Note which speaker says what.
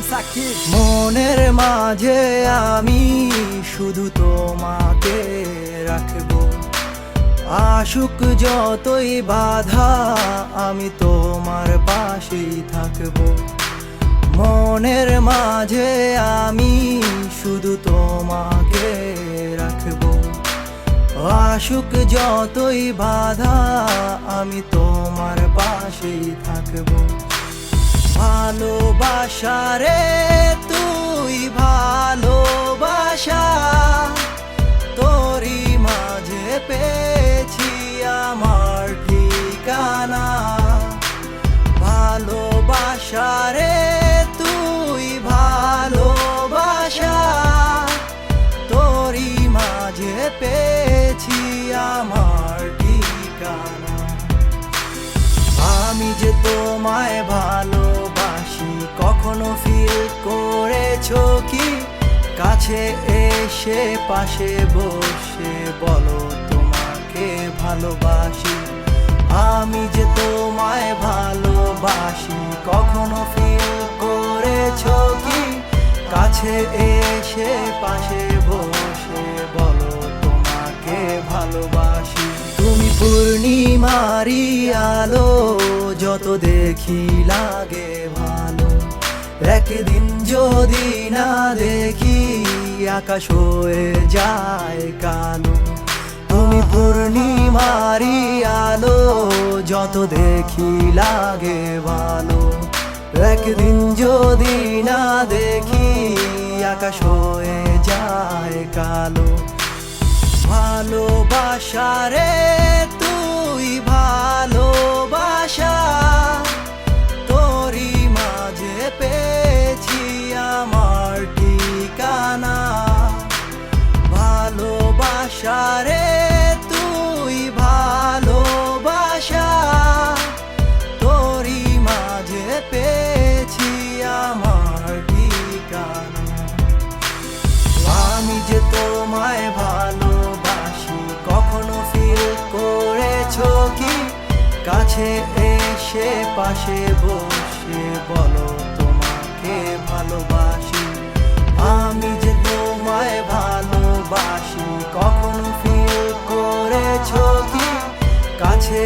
Speaker 1: সাকিব।
Speaker 2: মনের মাঝে আমি শুধু তোমাকে রাখবো, আশুক যতই বাধা আমি তোমার পাশেই থাকবো। মনের মাঝে আমি শুধু তোমাকে রাখবো, আশুক যতই বাধা আমি তোমার পাশেই থাকবো। ভালোবাসা রে তুই ভালোবাসা, তোরই মাঝে পেয়েছি আমার ঠিকানা। ভালোবাসা রে তুই ভালোবাসা, তোরই মাঝে পেয়েছি আমার ঠিকানা। আমি যে তোমায় ভালোবাসি কখনো ফিল করেছো কি? কাছে এসে পাশে বসে বলো তোমাকে ভালোবাসি। আমি যে তোমায় ভালোবাসি কখনো ফিল করেছো কি? কাছে এসে পাশে বসে বলো তোমাকে ভালোবাসি। তুমি পূর্ণিমারি আলো, যত দেখি লাগে ভালো। একদিন যদি না দেখি আকাশ হয়ে যায় কালো। তুমি পূর্ণিমারি আলো, যত দেখি লাগে ভালো। একদিন যদি না দেখি আকাশ হয়ে যায় কালো। ভালোবাসা রে তুই ভালোবাসা, তোরই মাঝে পেয়েছি আমার ঠিকানা। ভালোবাসা রে তুই ভালোবাসা, তোরই মাঝে পেয়েছি আমার ঠিকানা। আমি যে তোমায় ভালোবাসি কখনো ফিল করেছো কি? কাছে এসে পাশে বসে বলো তোমাকে ভালোবাসি। আমি যে তোমায় ভালোবাসি কখনো ফিল করেছো কি? কাছে